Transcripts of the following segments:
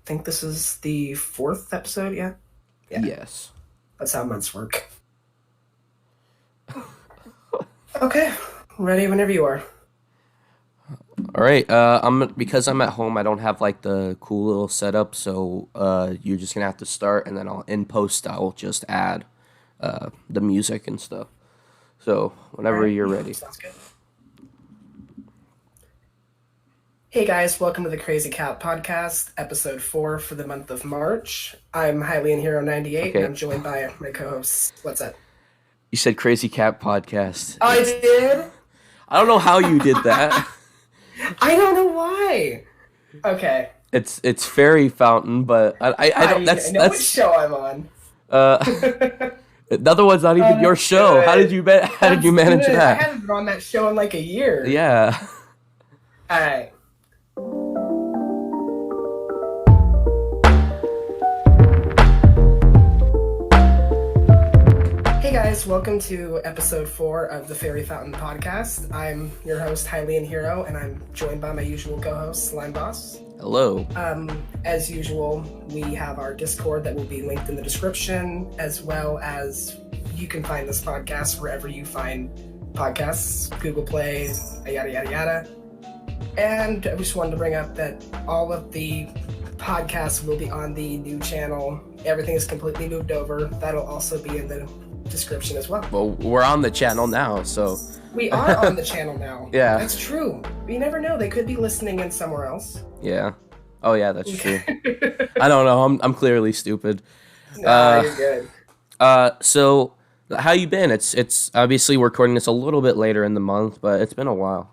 think this is the fourth episode, yeah? Yeah, Yes. that's how months work. Okay, ready whenever you are. All right. Because I'm at home. I don't have like the cool little setup, so you're just gonna have to start, and then in post I'll just add the music and stuff. So All whenever right, you're ready. sounds good. Hey guys, welcome to the Crazy Cat Podcast, episode 4 for the month of March. I'm Hylian Hero 98, and Okay. I'm joined by my co-host. What's up? You said Crazy Cat Podcast. I did? I don't know how you did that. I don't know why. Okay. It's Fairy Fountain, but I don't. I know which show I'm on. uh the other one's not even your That's show. How did good. you how did That's you manage good. I that? haven't been on that show in like a year. Yeah. All right. Hey guys, welcome to episode 4 of the Fairy Fountain Podcast. I'm your host, Hylian Hero, and I'm joined by my usual co-host, Slime Boss. Hello. As usual, we have our Discord that will be linked in the description, as well as you can find this podcast wherever you find podcasts, Google Play, yada yada yada. And I just wanted to bring up that all of the podcasts will be on the new channel. Everything is completely moved over. That'll also be in the description as well. Well, we're on the channel now, so We are on the channel now. Yeah. That's true. You never know. They could be listening in somewhere else. yeah. Oh yeah, that's true. I don't know. I'm clearly stupid. Nah, you're good. So how you been? It's obviously we're recording this a little bit later in the month, but it's been a while.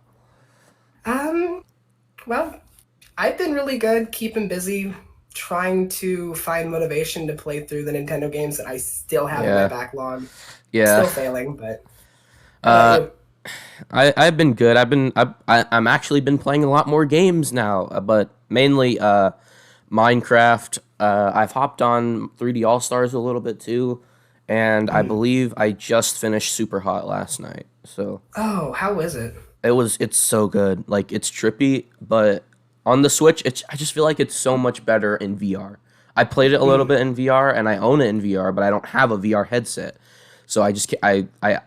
Well, I've been really good, keeping busy, trying to find motivation to play through the Nintendo games that I still have in Yeah. my backlog. Still Yeah. failing, but Uh, I've been good. I'm actually been playing a lot more games now, but mainly Minecraft. I've hopped on 3D All Stars a little bit too, and I believe I just finished Super Hot last night. So oh, how is it? it's so good. Like it's trippy, but on the Switch, I just feel like it's so much better in VR. I played it a little bit in VR, and I own it in VR, but I don't have a VR headset. So I just I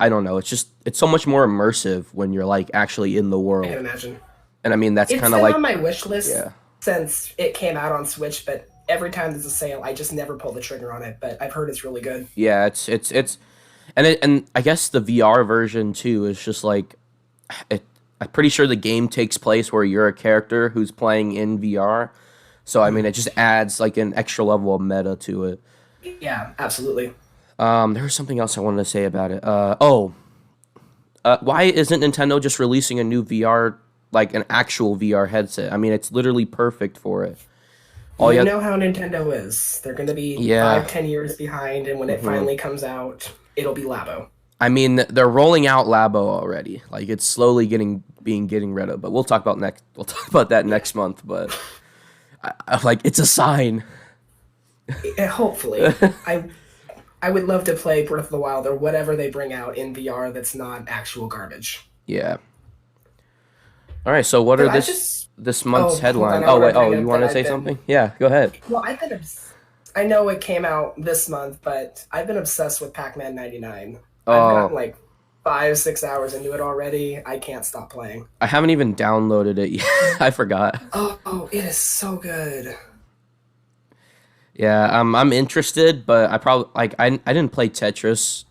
don't know. It's so much more immersive when you're like actually in the I can world. imagine. And I mean that's It's kind been of like on my wish list yeah. since it came out on Switch, but every time there's a sale, I just never pull the trigger on it. But I've heard it's really good. Yeah, it's and I guess the VR version too is just like I'm pretty sure the game takes place where you're a character who's playing in VR. So I mean it just adds like an extra level of meta to it. Yeah, absolutely. There was something else I wanted to say about it. Why isn't Nintendo just releasing a new VR, like an actual VR headset? I mean, it's literally perfect for it. All You you know how Nintendo is. They're going to be Yeah. 5-10 years behind, and when it finally comes out, it'll be Labo. I mean, they're rolling out Labo already. Like it's slowly getting rid of. But we'll talk about that next month. But I like it's a sign. Hopefully. I would love to play Breath of the Wild or whatever they bring out in VR that's not actual garbage. Yeah. All right. So what are But this month's hold headline? on, I Oh wanna wait. Oh, bring you up want to that say I've been- something? Yeah. Go ahead. Well, I know it came out this month, but I've been obsessed with Pac-Man 99. I've Oh. gotten like 5-6 hours into it already. I can't stop playing. I haven't even downloaded it yet. I forgot. Oh, it is so good. Yeah, I'm interested, but I probably I didn't play Tetris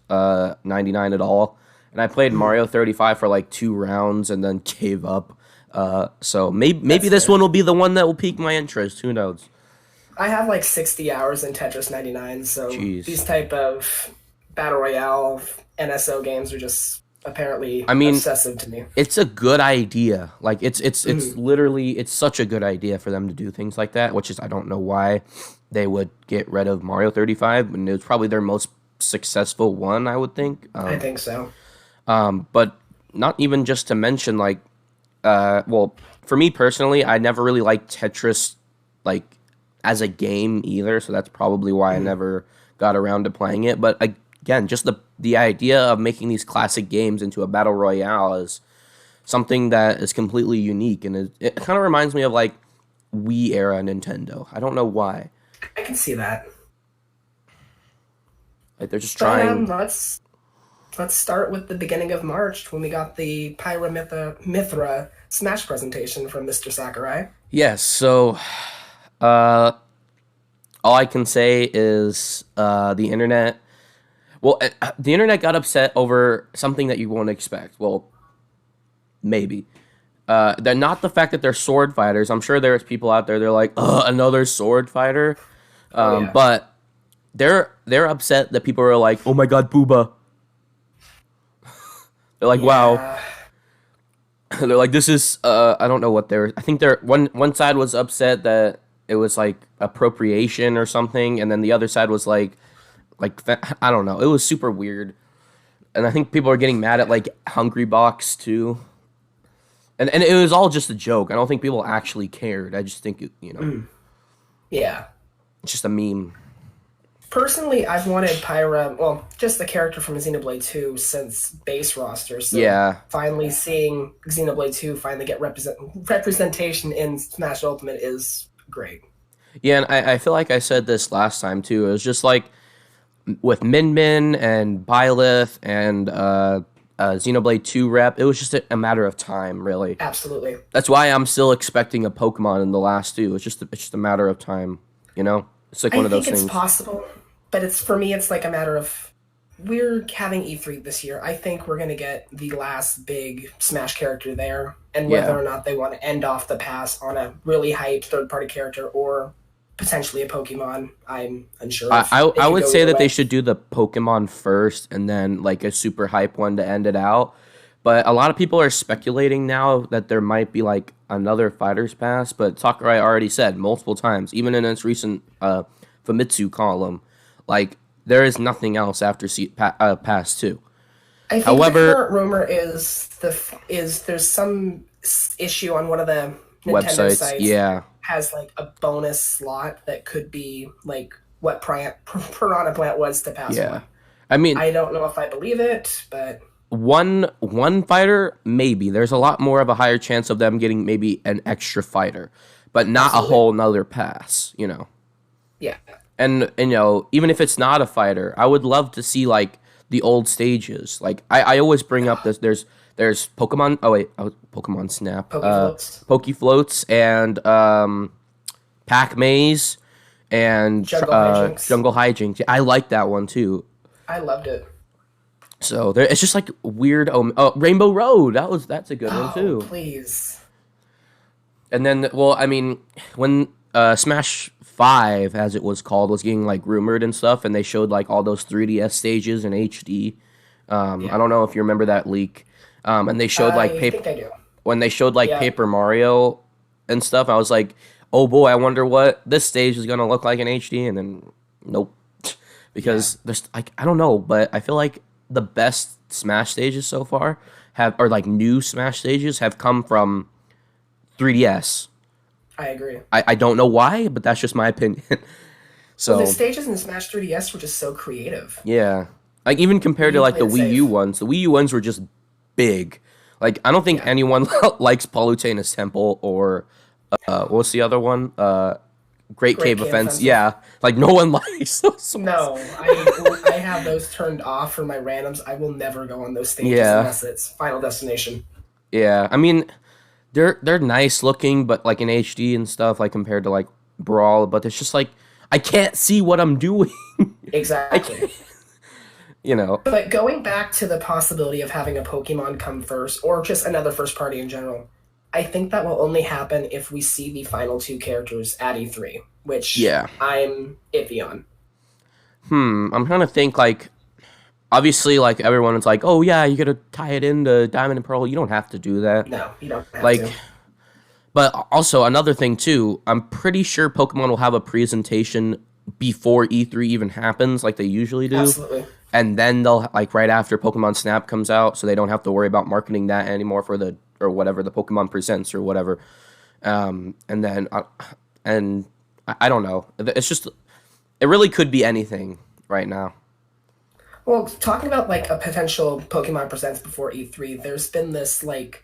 99 at all, and I played Mario 35 for like 2 rounds and then gave up. So maybe That's this fair. one will be the one that will pique my interest. Who knows? I have like 60 hours in Tetris 99, so Jeez. these type of Battle Royale NSO games are just apparently I mean, obsessive to me. It's a good idea. Like it's literally it's such a good idea for them to do things like that, which is I don't know why they would get rid of Mario 35, and it was probably their most successful one, I would think. I think so. But not even just to mention like well, for me personally, I never really liked Tetris like as a game either, so that's probably why I never got around to playing it. But again, just the idea of making these classic games into a battle royale is something that is completely unique, and it kind of reminds me of like Wii era Nintendo. I don't know why. I can see that. Like they're just But trying. let's start with the beginning of March when we got the Pyra Mythra Smash presentation from Mr. Sakurai. Yes. So, uh, all I can say is the internet. Well, the internet got upset over something that you won't expect. Well, maybe. They're not the fact that they're sword fighters. I'm sure there's people out there. They're like, another sword fighter. Oh yeah. But they're upset that people are like, oh my god, Booba. They're like, wow. Yeah. They're like, this is I don't know what they're. I think they're one side was upset that it was like appropriation or something, and then the other side was like I don't know. It was super weird, and I think people are getting mad at like Hungry Box too. And it was all just a joke. I don't think people actually cared. I just think Yeah. it's just a meme. Personally, I've wanted Pyra, well, just the character from Xenoblade 2 since base roster. So Yeah. finally seeing Xenoblade 2 finally get representation in Smash Ultimate is great. Yeah, and I feel like I said this last time too. It was just like with Min Min and Byleth and Xenoblade 2 rep, it was just a matter of time, really. Absolutely. That's why I'm still expecting a Pokemon in the last two. It's just a matter of time, you know? It's like one of those I think things. it's possible, but for me, it's like a matter of we're having E3 this year. I think we're going to get the last big Smash character there, and whether or not they want to end off the pass on a really hyped third-party character or potentially a Pokemon, I'm unsure. I would say that they should do the Pokemon first and then like a super hype one to end it out. But a lot of people are speculating now that there might be like another Fighters Pass. But Sakurai already said multiple times, even in its recent Famitsu column, like there is nothing else after Pass 2. I think the current rumor is there's some issue on one of the Nintendo sites. Yeah. Has like a bonus slot that could be like what Piranha Plant was to Pass 1. I mean, I don't know if I believe it, but one fighter, maybe. There's a lot more of a higher chance of them getting maybe an extra fighter, but not a whole nother pass, you know. Yeah. And you know, even if it's not a fighter, I would love to see like the old stages. Like I always bring up this. There's Pokemon. Oh wait, Pokemon Snap. Pokefloats and Pac Maze and Jungle Hijinks. I like that one too. I loved it. So it's just like weird. Rainbow Road. That's a good one too. Please. And then, well, I mean, when Smash 5, as it was called, was getting like rumored and stuff, and they showed like all those 3DS stages in HD. I don't know if you remember that leak. And they showed like when they showed like Paper Mario and stuff. I was like, oh boy, I wonder what this stage is gonna look like in HD. And then nope, because there's like I don't know, but I feel like the best Smash stages so far or like new Smash stages have come from 3DS. I agree. I don't know why, but that's just my opinion. So the stages in Smash 3DS were just so creative. Yeah, like even compared to like the Wii U ones, were just big. Like I don't think anyone likes Palutena's Temple or what's the other one? Great Cave Offense. Yeah, like no one likes those. No, I have those turned off for my randoms. I will never go on those stages unless it's Final Destination. Yeah, I mean, they're nice looking, but like in HD and stuff, like compared to like Brawl, but it's just like I can't see what I'm doing. Exactly. You know. But going back to the possibility of having a Pokemon come first, or just another first party in general, I think that will only happen if we see the final two characters at E3, which I'm iffy on. I'm trying to think, like, obviously, like, everyone is like, oh, yeah, you gotta tie it into Diamond and Pearl. You don't have to do that. No, you don't have to. But also, another thing, too, I'm pretty sure Pokemon will have a presentation before E3 even happens, like they usually do. Absolutely. And then they'll, like, right after Pokemon Snap comes out, so they don't have to worry about marketing that anymore or whatever, the Pokemon Presents or whatever. And then, I don't know. It's just, it really could be anything right now. Well, talking about, like, a potential Pokemon Presents before E3, there's been this, like,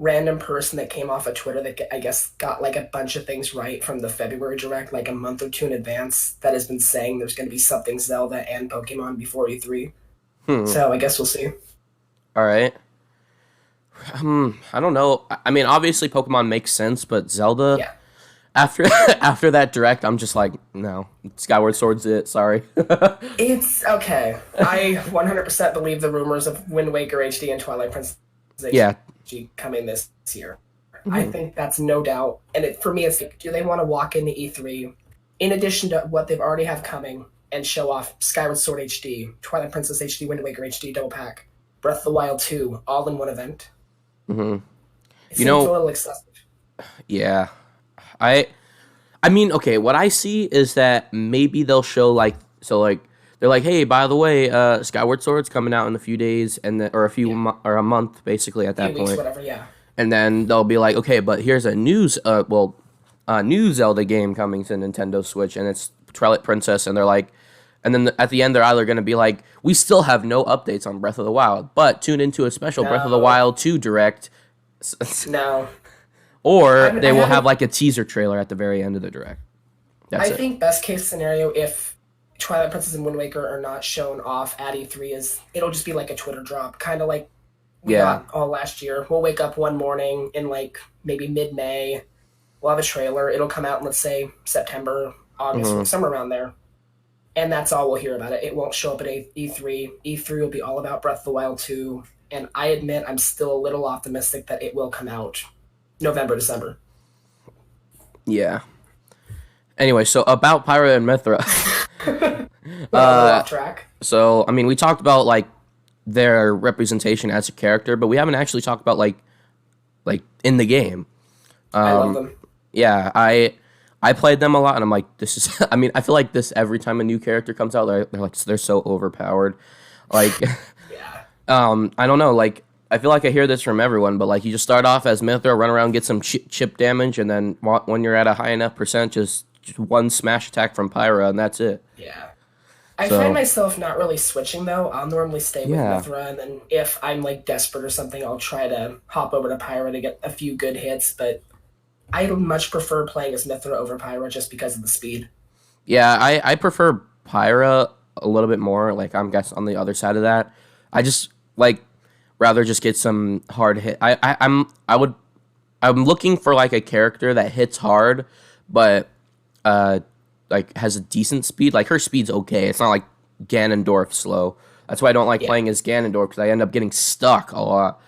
random person that came off of Twitter that I guess got like a bunch of things right from the February Direct, like a month or two in advance, that has been saying there's going to be something Zelda and Pokemon before E3. Hmm. So I guess we'll see. All right. I don't know. I mean, obviously Pokemon makes sense, but Zelda Yeah. after after that direct, I'm just like, no, Skyward Sword's it. Sorry. It's okay. I 100% believe the rumors of Wind Waker HD and Twilight Princess Yeah. HD coming this year. I Mhm. think that's no doubt. And for me, it's like, do they want to walk into E3 in addition to what they've already have coming and show off Skyward Sword HD, Twilight Princess HD, Wind Waker HD double pack, Breath of the Wild 2, all in one event? Mhm. It You seems a know, little excessive. yeah. I I mean, okay, what I see is that maybe they'll show like so like they're like, "Hey, by the way, Skyward Sword's coming out in a few days and or a few Yeah, or a month basically at a few that weeks, point." whatever. Yeah, And then they'll be like, "Okay, but here's a new Zelda game coming to Nintendo Switch and it's Twilight Princess." And they're like and then at the end they're either going to be like, "We still have no updates on Breath of the Wild, but tune into a special Breath of the no, Wild 2 direct." no. Or I they will have haven't. like a teaser trailer at the very end of the direct. That's I it. think best case scenario, if Twilight Princess and Wind Waker are not shown off at E3, is it'll just be like a Twitter drop, kind of like we Yeah. got all last year. We'll wake up one morning in like maybe mid-May. We'll have a trailer. It'll come out in, let's say, September, August, Hmm. somewhere around there. And that's all we'll hear about it. It won't show up at E3. E3 will be all about Breath of the Wild 2. And I admit I'm still a little optimistic that it will come out November, December. Yeah. Anyway, so about Pyra and Mythra. Went a little off track. So, I mean, we talked about like their representation as a character, but we haven't actually talked about like in the game. I love them. Yeah, I played them a lot, and I'm like, this is. I mean, I feel like this every time a new character comes out, they're like they're so overpowered. Like, Yeah. I don't know. Like, I feel like I hear this from everyone, but like, you just start off as Mythra, run around, get some chip damage, and then when you're at a high enough percent, just one smash attack from Pyra, and that's it. Yeah. I find So myself not really switching though. I'll normally stay with yeah, Mythra, and then if I'm like desperate or something, I'll try to hop over to Pyra to get a few good hits. But I much prefer playing as Mythra over Pyra just because of the speed. yeah, I prefer Pyra a little bit more. Like I'm guess on the other side of that, I just like rather just get some hard hit. I'm looking for like a character that hits hard, but uh like has a decent speed. Like her speed's okay. It's not like Ganondorf slow. That's why I don't like Yeah. playing as Ganondorf because I end up getting stuck a lot.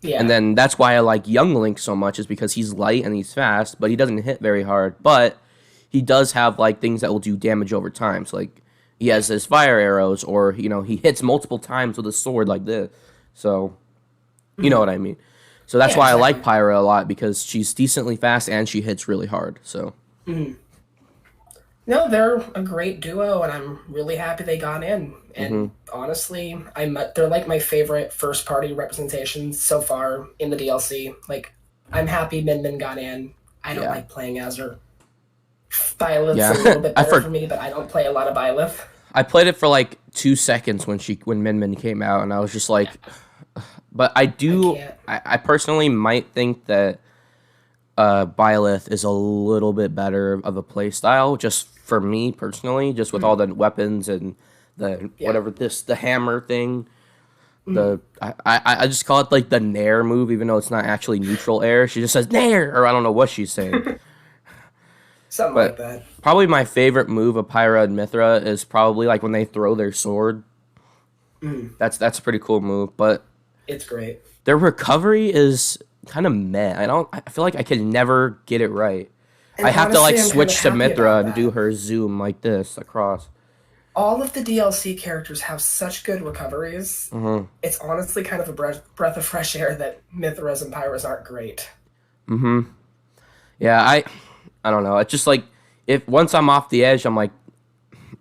And Yeah. then that's why I like Young Link so much is because he's light and he's fast, but he doesn't hit very hard. But he does have like things that will do damage over time. So like he has his fire arrows, or he hits multiple times with a sword like this. So you know what I mean. So that's Yeah, why I like exactly. Pyra a lot because she's decently fast and she hits really hard. So No, they're a great duo, and I'm really happy they got in. hmm And honestly, they're like my favorite first party representations so far in the DLC. Like, I'm happy Min Min got in. I don't yeah, like playing as her. Byleth's a yeah. little bit I better for for me, but I don't play a lot of Byleth. I played it for like 2 seconds when Min Min came out, and I was just like, but I can't. I personally might think that Byleth is a little bit better of a play style, just for me personally, just with all the weapons and the Yeah. the hammer thing. I just call it like the Nair move, even though it's not actually neutral air. She just says Nair, or I don't know what she's saying. Something like But that. probably my favorite move of Pyra and Mythra is probably like when they throw their sword. That's a pretty cool move, but It's great. their recovery is kind of meh. I feel like I can never get it right. And I have to like honestly, I'm kind of switch to happy Mythra about and do that. her zoom like this across. All of the DLC characters have such good recoveries. Hmm. It's honestly kind of a breath of fresh air that Mithras and Pyras aren't great. Hmm. Yeah, I don't know. It's just like if once I'm off the edge, I'm like,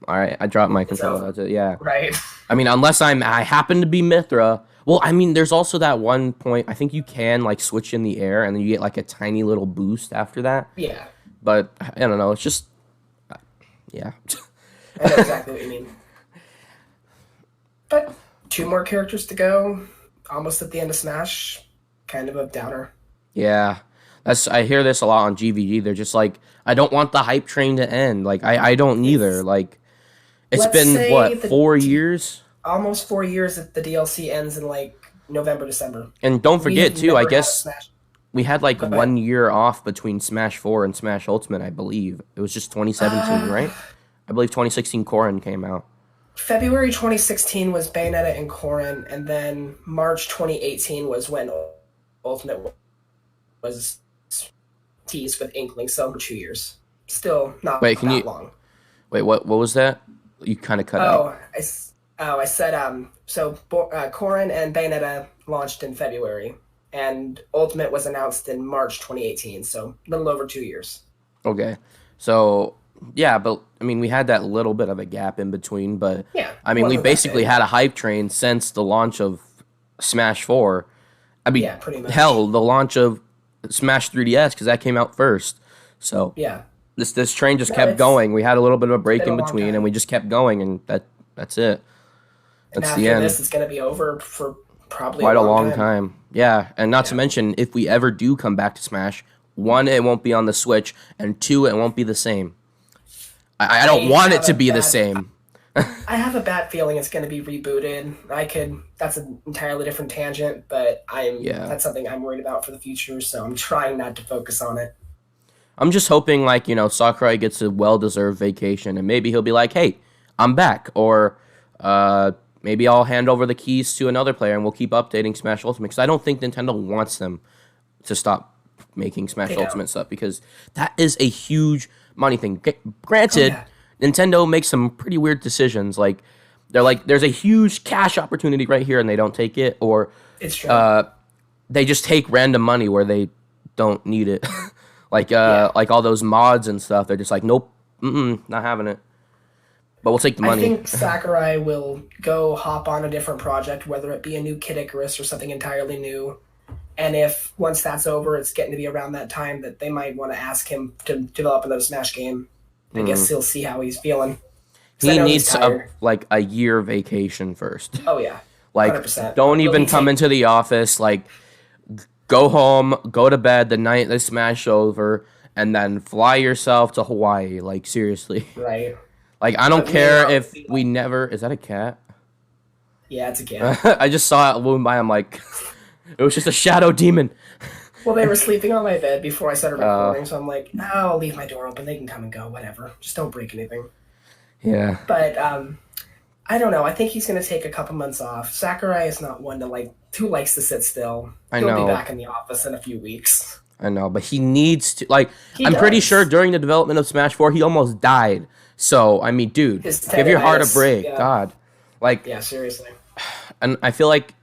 all right, I drop my It's controller. over. That's it. Yeah. Right? I mean, unless I happen to be Mythra. Well, I mean, there's also that one point. I think you can like switch in the air, and then you get like a tiny little boost after that. Yeah. But I don't know. It's just yeah. I know exactly what you mean. But two more characters to go. Almost at the end of Smash. Kind of a downer. Yeah, I hear this a lot on GVG. They're just like, I don't want the hype train to end. Like I don't either. It's Like it's let's been say what 4 years, almost 4 years if the DLC ends in like November, December. and don't We forget have too. I never had a guess Smash. we had like Go ahead. 1 year off between Smash 4 and Smash Ultimate. I believe it was just 2017, Uh, right? I believe 2016 Corrin came out. February 2016 was Bayonetta and Corrin, and then March 2018 was when Ultimate was teased with Inkling. So for 2 years, still not Wait, can that you long. wait? What was that? You kind of cut out. I said Corrin and Bayonetta launched in February, and Ultimate was announced in March 2018. So a little over 2 years. Okay. So, yeah, but I mean, we had that little bit of a gap in between, but Yeah, I mean, we wasn't that basically big. had a hype train since the launch of Smash 4. I mean, Yeah, pretty much. hell, the launch of Smash 3DS because that came out first. So, Yeah, this train just no, kept going. We had a little bit of a break been a in long between and we time. just kept going and that's it. And That's the after end. this, it's going to be over for probably a Quite a long long time. time. Yeah, and not to Yeah. mention if we ever do come back to Smash, one, it won't be on the Switch, and two, it won't be the same. I don't I want it have to a be the bad same. I have a bad feeling it's going to be rebooted. That's an entirely different tangent, but Yeah. that's something I'm worried about for the future, so I'm trying not to focus on it. I'm just hoping, like, Sakurai gets a well deserved vacation and maybe he'll be like, hey, I'm back. Or maybe I'll hand over the keys to another player and we'll keep updating Smash Ultimate. Because I don't think Nintendo wants them to stop making Smash They don't. Ultimate stuff because that is a huge money thing. Oh Granted, yeah, Nintendo makes some pretty weird decisions. Like, they're like, there's a huge cash opportunity right here and they don't take it. Or it's true. they just take random money where they don't need it. Yeah. Like all those mods and stuff. They're just like, nope, not having it. But we'll take the I money. think Sakurai will go hop on a different project, whether it be a new Kid Icarus or something entirely new. And if once that's over, it's getting to be around that time that they might want to ask him to develop another Smash game. I guess he'll see how he's feeling. Because I He know he's needs tired. a year vacation first. Oh yeah, Like, 100%. don't He'll even be come into the office. Like, go home, go to bed the night the Smash over, and then fly yourself to Hawaii. Like, seriously. right. Like, I don't But care meanwhile, if we never. Is that a cat? yeah, it's a kid. I just saw it bloom by. I'm like, it was just a shadow demon. Well, they were sleeping on my bed before I started recording, so I'm like, oh, I'll leave my door open. They can come and go, whatever. Just don't break anything. Yeah. But I don't know. I think he's going to take a couple months off. Sakurai is not one who likes to sit still. I He'll know. be back in the office in a few weeks. I know, but he needs to. Like, He I'm pretty does. sure during the development of Smash 4, he almost died. So, I mean, dude, His give your heart a tendonitis, break. yeah. God. Like, Yeah, seriously. and I feel like,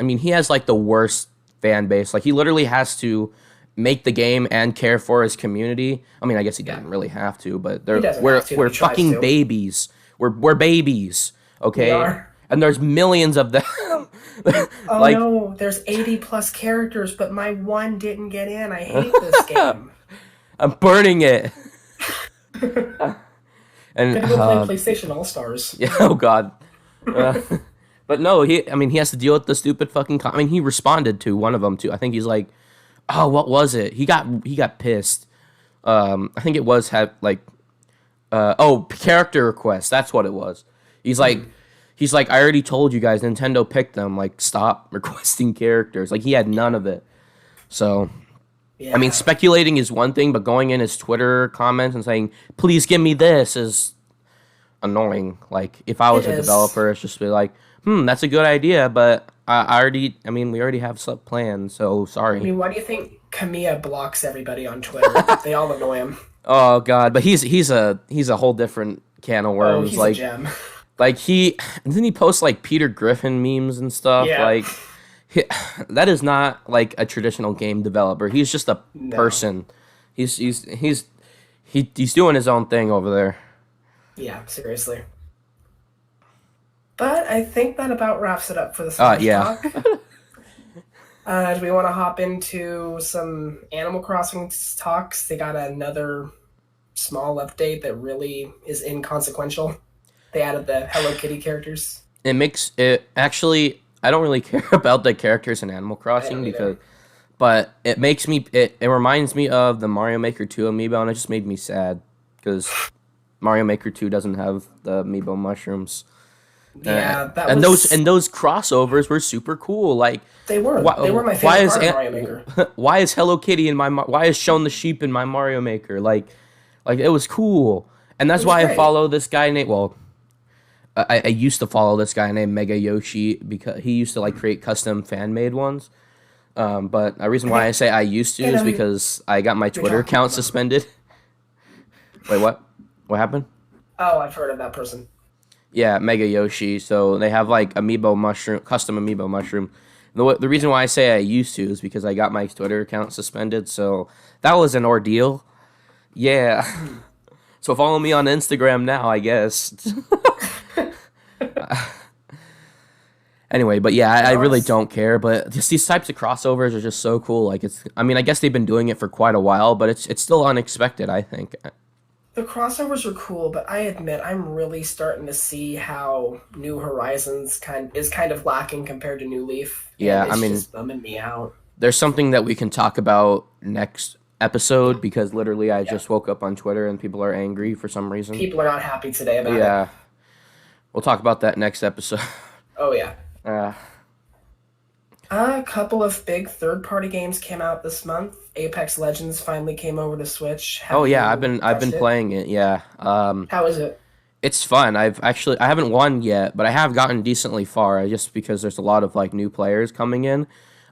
I mean, he has like the worst fan base. Like, he literally has to make the game and care for his community. I mean, I guess he doesn't really have to, but He doesn't we're have to, we're he tries fucking to. babies. We're babies, okay? We are. And there's millions of them. Oh like, no, there's 80 plus characters, but my one didn't get in. I hate this game. I'm burning it. And Gonna go play PlayStation All Stars. yeah, oh god. But no, I mean, he has to deal with the stupid fucking. I mean, he responded to one of them too. I think he's like, oh, what was it? He got pissed. I think it was character request. That's what it was. He's like, I already told you guys, Nintendo picked them. Like, stop requesting characters. Like, he had none of it. So, Yeah. I mean, speculating is one thing, but going in his Twitter comments and saying, please give me this is annoying. Like, if I was It a is. developer, it's just be like, that's a good idea, but we already have some plans, so sorry. I mean, why do you think Kamiya blocks everybody on Twitter? They all annoy him. Oh god, but he's a whole different can of Oh, worms. he's Like, a gem. like didn't he post like Peter Griffin memes and stuff? Yeah. Like, that is not like a traditional game developer. He's just a person. He's doing his own thing over there. Yeah, seriously. But I think that about wraps it up for the Smash Yeah. talk. Do we want to hop into some Animal Crossing talks? They got another small update that really is inconsequential. They added the Hello Kitty characters. It makes it actually. I don't really care about the characters in Animal Crossing either. But it makes me it reminds me of the Mario Maker 2 amiibo, and it just made me sad because Mario Maker 2 doesn't have the amiibo mushrooms. Yeah, that And was those crossovers were super cool. Like they were why, they were my why favorite is part of Mario Maker. why is Hello Kitty in my why is Shone the Sheep in my Mario Maker? Like it was cool. And It that's was why I great. follow this guy named I used to follow this guy named Mega Yoshi because he used to like create custom fan made ones. But the reason why I say I used to And is because I got my Twitter talking account about- suspended. Wait, what? What happened? Oh, I've heard of that person. Yeah, Mega Yoshi. So they have like amiibo mushroom, custom amiibo mushroom. The reason why I say I used to is because I got my Twitter account suspended. So that was an ordeal. Yeah. So follow me on Instagram now, I guess. Anyway, but yeah, I really don't care. But just these types of crossovers are just so cool. Like I mean, I guess they've been doing it for quite a while, but it's still unexpected, I think. The crossovers are cool, but I admit I'm really starting to see how New Horizons is kind of lacking compared to New Leaf. Yeah, and it's I mean, just bumming me out. there's something that we can talk about next episode because literally I just woke up on Twitter and people are angry for some reason. People are not happy today about it. Yeah, we'll talk about that next episode. Oh yeah. Uh, A couple of big third-party games came out this month. Apex Legends finally came over to Switch. Have oh yeah, you I've been touched it? playing it. Yeah, How is it? it's fun. I haven't won yet, but I have gotten decently far. Just because there's a lot of like new players coming in.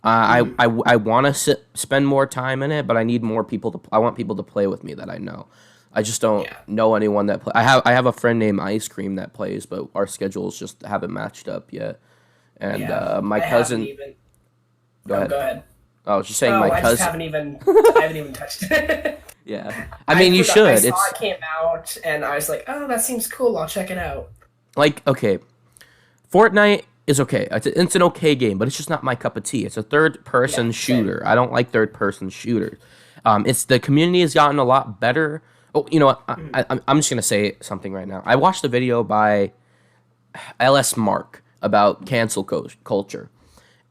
I want to spend more time in it, but I need more people to. I want people to play with me that I know. I just don't know anyone that play. I have a friend named Ice Cream that plays, but our schedules just haven't matched up yet. And Yeah, my I cousin. haven't even. Go Oh, ahead. go ahead. I was just saying Oh, my I just cousin. I haven't even touched it. Yeah, I mean you forgot- I should. saw It's it came out, and I was like, "Oh, that seems cool. I'll check it out." like okay, Fortnite is okay. It's an okay game, but it's just not my cup of tea. It's a third-person Yeah, same. shooter. I don't like third-person shooters. It's the community has gotten a lot better. Oh, you know what? I'm just gonna say something right now. I watched a video by LS Mark about cancel culture,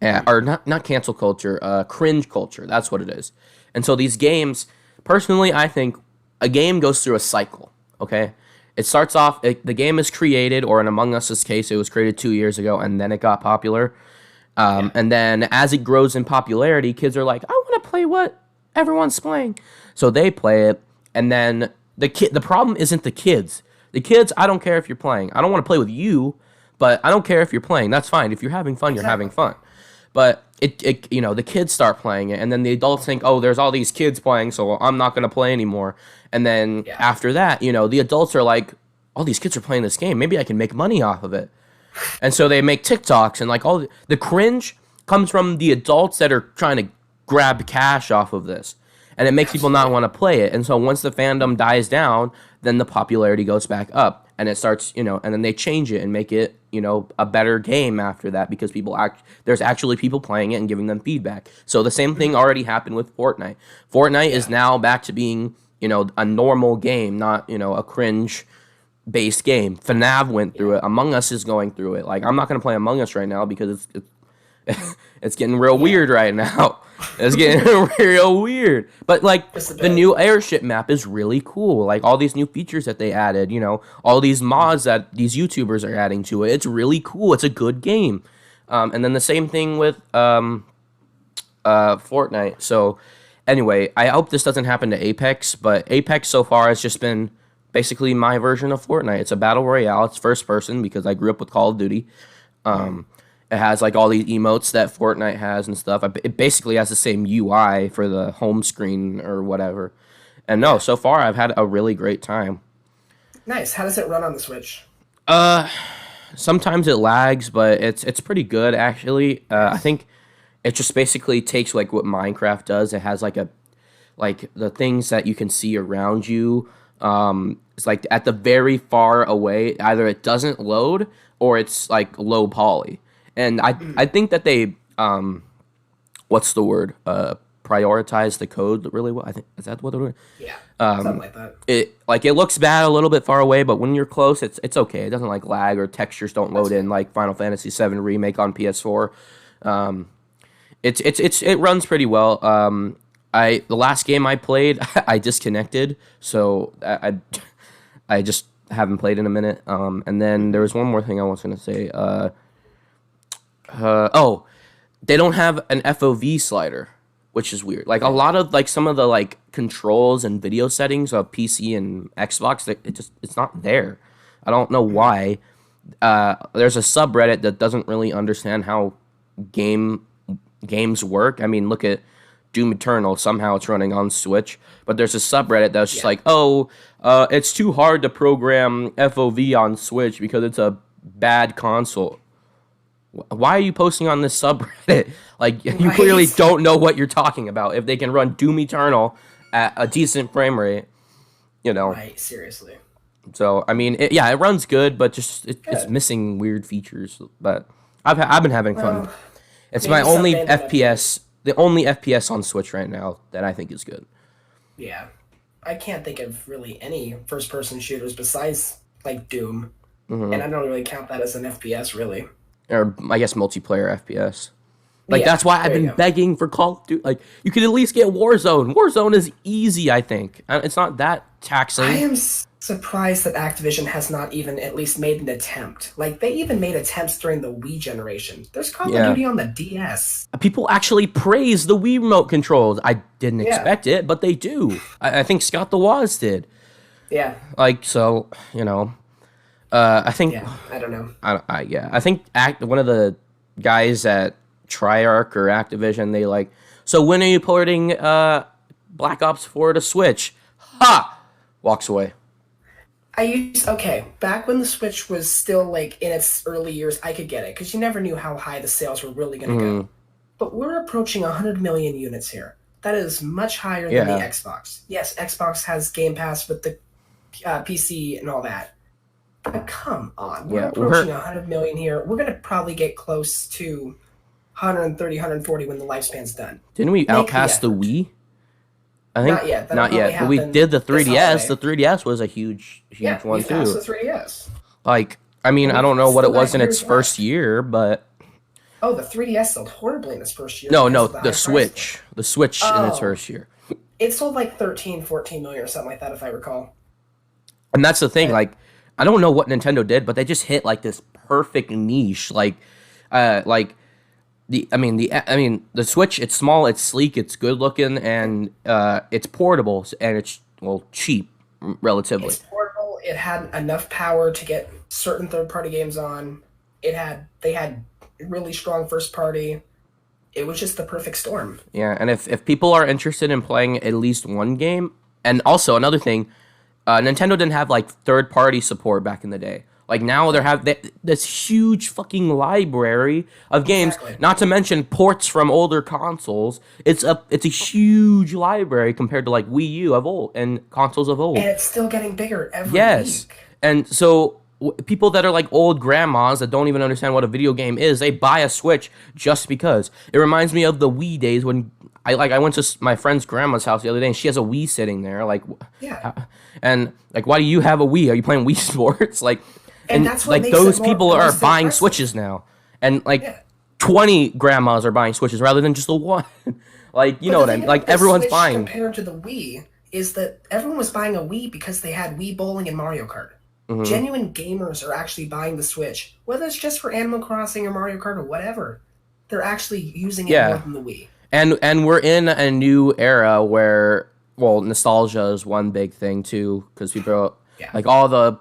or not cancel culture, cringe culture. That's what it is. And so these games, personally, I think a game goes through a cycle. Okay, it starts off. The game is created, or in Among Us's case, it was created 2 years ago, and then it got popular. And then as it grows in popularity, kids are like, I want to play what everyone's playing, so they play it. And then the problem isn't the kids. The kids, I don't care if you're playing. I don't want to play with you, but I don't care if you're playing. That's fine. If you're having fun, you're having fun. But it the kids start playing it, and then the adults think, oh, there's all these kids playing, so I'm not gonna play anymore. And then after that, the adults are like, all these kids are playing this game. Maybe I can make money off of it. And so they make TikToks, and like all the cringe comes from the adults that are trying to grab cash off of this. And it makes people not want to play it. And so once the fandom dies down, then the popularity goes back up. And it starts, and then they change it and make it, a better game after that because there's actually people playing it and giving them feedback. So the same thing already happened with Fortnite. Fortnite is now back to being, a normal game, not, a cringe-based game. FNAF went through it. Among Us is going through it. Like, I'm not going to play Among Us right now because it's getting real weird right now. It's getting real weird. But, like, the new airship map is really cool. Like, all these new features that they added, all these mods that these YouTubers are adding to it. It's really cool. It's a good game. And then the same thing with Fortnite. So, anyway, I hope this doesn't happen to Apex. But Apex so far has just been basically my version of Fortnite. It's a battle royale. It's first person because I grew up with Call of Duty. It has like all these emotes that Fortnite has and stuff. It basically has the same UI for the home screen or whatever. And no, so far I've had a really great time. Nice. How does it run on the Switch? Sometimes it lags, but it's pretty good actually. I think it just basically takes like what Minecraft does. It has like the things that you can see around you. It's like at the very far away, either it doesn't load or it's like low poly. And I think that they what's the word? Prioritize the code really well. I think is that what they're doing? Yeah, something like that. It looks bad a little bit far away, but when you're close, it's okay. It doesn't like lag or textures don't load in like Final Fantasy VII Remake on PS4. It runs pretty well. The last game I played, I disconnected, so I just haven't played in a minute. And then there was one more thing I was gonna say. Oh, they don't have an FOV slider, which is weird. Like a lot of like some of the like controls and video settings of PC and Xbox, it's not there. I don't know why. There's a subreddit that doesn't really understand how games work. I mean, look at Doom Eternal. Somehow it's running on Switch, but there's a subreddit that's just like, oh, it's too hard to program FOV on Switch because it's a bad console. Why are you posting on this subreddit? Like, you clearly don't know what you're talking about. If they can run Doom Eternal at a decent frame rate, you know. Right, seriously. So, I mean, it runs good, but just it's missing weird features. But I've been having fun. It's my only FPS, the only FPS on Switch right now that I think is good. Yeah. I can't think of really any first-person shooters besides, like, Doom. Mm-hmm. And I don't really count that as an FPS, really. Or, I guess, multiplayer FPS. Like, that's why I've been begging for Call of Duty. Like, you could at least get Warzone. Warzone is easy, I think. It's not that taxing. I am surprised that Activision has not even at least made an attempt. Like, they even made attempts during the Wii generation. There's Call of Duty on the DS. People actually praise the Wii remote controls. I didn't expect it, but they do. I think Scott the Woz did. Yeah. Like, so, you know... I think... Yeah, I don't know. I think one of the guys at Treyarch or Activision, they like, so when are you porting Black Ops 4 to Switch? Ha! Walks away. Back when the Switch was still, like, in its early years, I could get it, because you never knew how high the sales were really going to go. But we're approaching 100 million units here. That is much higher than the Xbox. Yes, Xbox has Game Pass with the PC and all that. But come on, we're approaching 100 million here. We're going to probably get close to 130, 140 when the lifespan's done. Didn't we outpass the Wii? I think not yet. But we did the 3DS. The 3DS was a huge one too. The 3DS. Like, I mean, I don't know what it was in its first year, but oh, the 3DS sold horribly in its first year. No, the Switch. The Switch in its first year. It sold like 13, 14 million or something like that, if I recall. And that's the thing, like, I don't know what Nintendo did, but they just hit like this perfect niche. Like the Switch. It's small, it's sleek, it's good looking, and it's portable, and it's cheap relatively. It's portable. It had enough power to get certain third-party games on. They had really strong first-party. It was just the perfect storm. Yeah, and if people are interested in playing at least one game, and also another thing. Nintendo didn't have like third-party support back in the day. Like now they have this huge fucking library of games. Exactly. Not to mention ports from older consoles. It's a huge library compared to like Wii U of old and consoles of old. And it's still getting bigger every week. And so people that are like old grandmas that don't even understand what a video game is, they buy a Switch just because. It reminds me of the Wii days when I went to my friend's grandma's house the other day and she has a Wii sitting there. Like, and like, why do you have a Wii? Are you playing Wii Sports? Like, and that's what like those people are buying Switches now, and like 20 grandmas are buying Switches rather than just the one. Like, you know what I mean? Like everyone's buying. Compared to the Wii, is that everyone was buying a Wii because they had Wii Bowling and Mario Kart. Mm-hmm. Genuine gamers are actually buying the Switch, whether it's just for Animal Crossing or Mario Kart or whatever. They're actually using it more than the Wii. And we're in a new era where, nostalgia is one big thing too, because people, like all the,